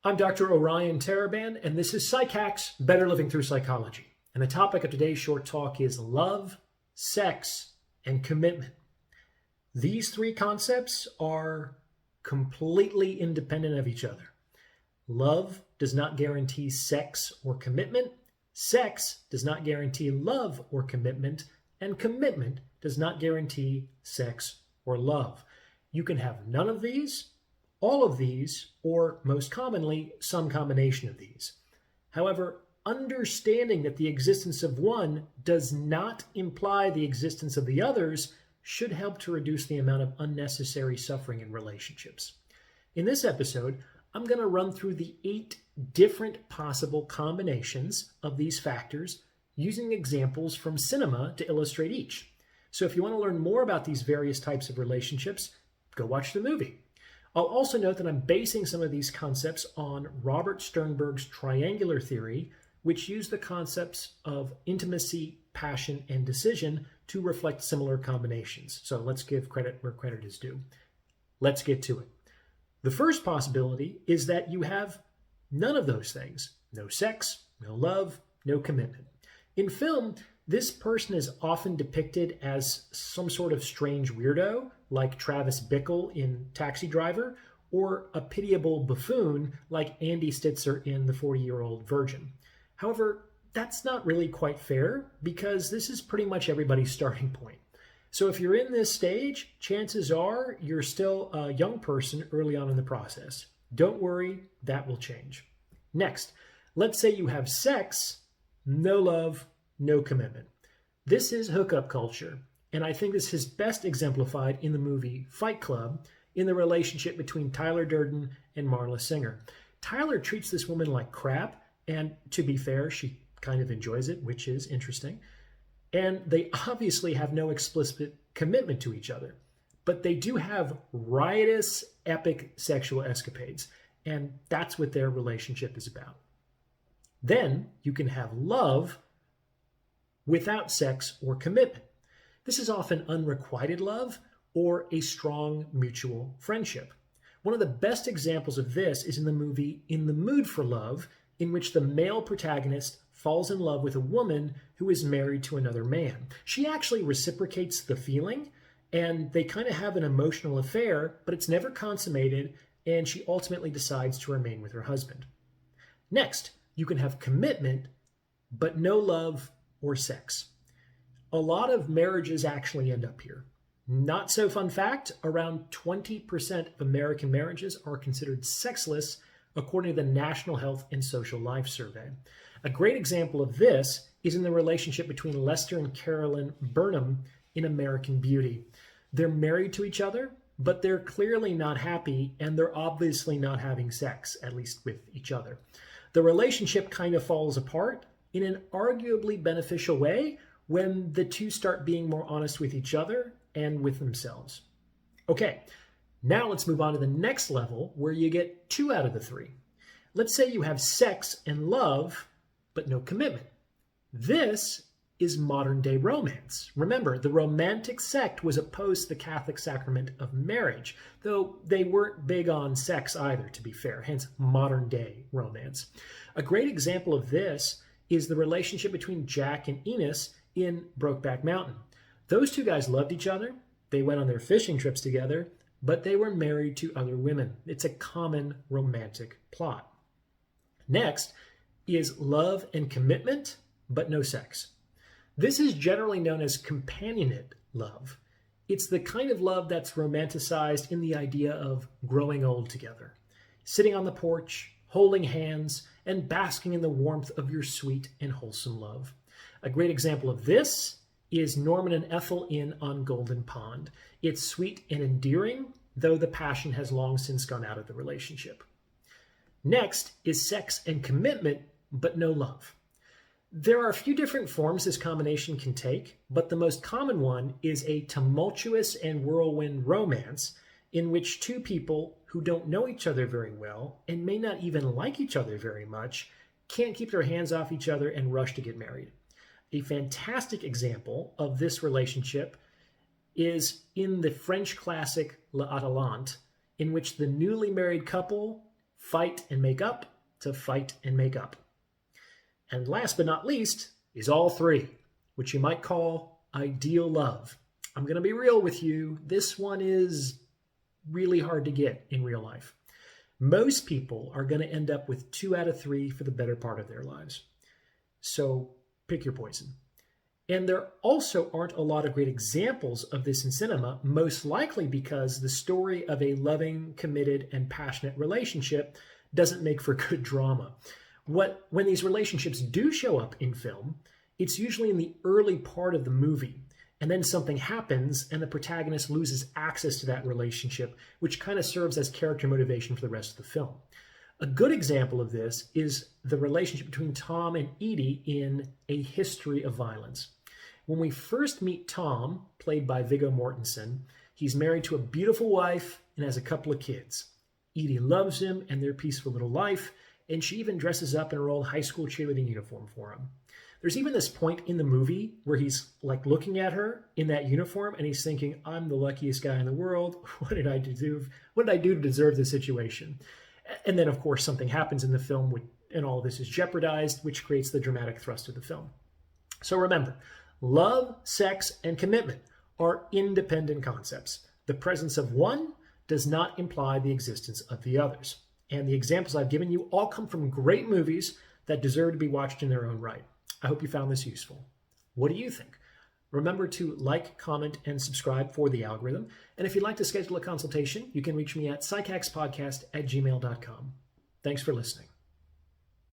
I'm Dr. Orion Taraban, and this is Psychacks, Better Living Through Psychology. And the topic of today's short talk is love, sex, and commitment. These three concepts are completely independent of each other. Love does not guarantee sex or commitment. Sex does not guarantee love or commitment. And commitment does not guarantee sex or love. You can have none of these, all of these, or most commonly, some combination of these. However, understanding that the existence of one does not imply the existence of the others should help to reduce the amount of unnecessary suffering in relationships. In this episode, I'm going to run through the 8 different possible combinations of these factors using examples from cinema to illustrate each. So if you want to learn more about these various types of relationships, go watch the movie. I'll also note that I'm basing some of these concepts on Robert Sternberg's triangular theory, which used the concepts of intimacy, passion, and decision to reflect similar combinations. So let's give credit where credit is due. Let's get to it. The first possibility is that you have none of those things. No sex, no love, no commitment. In film, this person is often depicted as some sort of strange weirdo, like Travis Bickle in Taxi Driver, or a pitiable buffoon like Andy Stitzer in The 40-Year-Old Virgin. However, that's not really quite fair because this is pretty much everybody's starting point. So if you're in this stage, chances are you're still a young person early on in the process. Don't worry, that will change. Next, let's say you have sex, no love, no commitment. This is hookup culture, and I think this is best exemplified in the movie Fight Club in the relationship between Tyler Durden and Marla Singer. Tyler treats this woman like crap, and to be fair, she kind of enjoys it, which is interesting. And they obviously have no explicit commitment to each other, but they do have riotous, epic sexual escapades, and that's what their relationship is about. Then you can have love without sex or commitment. This is often unrequited love or a strong mutual friendship. One of the best examples of this is in the movie In the Mood for Love, in which the male protagonist falls in love with a woman who is married to another man. She actually reciprocates the feeling, and they kind of have an emotional affair, but it's never consummated, and she ultimately decides to remain with her husband. Next, you can have commitment, but no love or sex. A lot of marriages actually end up here. Not so fun fact, around 20% of American marriages are considered sexless according to the National Health and Social Life Survey. A great example of this is in the relationship between Lester and Carolyn Burnham in American Beauty. They're married to each other, but they're clearly not happy, and they're obviously not having sex, at least with each other. The relationship kind of falls apart in an arguably beneficial way when the two start being more honest with each other and with themselves. Okay, now let's move on to the next level where you get 2 out of the 3. Let's say you have sex and love, but no commitment. This is modern day romance. Remember, the Romantic sect was opposed to the Catholic sacrament of marriage, though they weren't big on sex either, to be fair, hence modern day romance. A great example of this is the relationship between Jack and Enos in Brokeback Mountain. Those two guys loved each other, they went on their fishing trips together, but they were married to other women. It's a common romantic plot. Next is love and commitment, but no sex. This is generally known as companionate love. It's the kind of love that's romanticized in the idea of growing old together, sitting on the porch, holding hands, and basking in the warmth of your sweet and wholesome love. A great example of this is Norman and Ethel in On Golden Pond. It's sweet and endearing, though the passion has long since gone out of the relationship. Next is sex and commitment, but no love. There are a few different forms this combination can take, but the most common one is a tumultuous and whirlwind romance in which two people who don't know each other very well and may not even like each other very much can't keep their hands off each other and rush to get married. A fantastic example of this relationship is in the French classic L'Atalante, in which the newly married couple fight and make up to fight and make up. And last but not least is all three, which you might call ideal love. I'm going to be real with you. This one is really hard to get in real life. Most people are going to end up with 2 out of 3 for the better part of their lives. So pick your poison. And there also aren't a lot of great examples of this in cinema, most likely because the story of a loving, committed, and passionate relationship doesn't make for good drama. When these relationships do show up in film, it's usually in the early part of the movie, and then something happens and the protagonist loses access to that relationship, which kind of serves as character motivation for the rest of the film. A good example of this is the relationship between Tom and Edie in A History of Violence. When we first meet Tom, played by Viggo Mortensen, he's married to a beautiful wife and has a couple of kids. Edie loves him and their peaceful little life, and she even dresses up in her old high school cheerleading uniform for him. There's even this point in the movie where he's like looking at her in that uniform and he's thinking, I'm the luckiest guy in the world. What did I do? What did I do to deserve this situation? And then, of course, something happens in the film and all of this is jeopardized, which creates the dramatic thrust of the film. So remember, love, sex, and commitment are independent concepts. The presence of one does not imply the existence of the others. And the examples I've given you all come from great movies that deserve to be watched in their own right. I hope you found this useful. What do you think? Remember to like, comment, and subscribe for the algorithm. And if you'd like to schedule a consultation, you can reach me at psychackspodcast@gmail.com. Thanks for listening.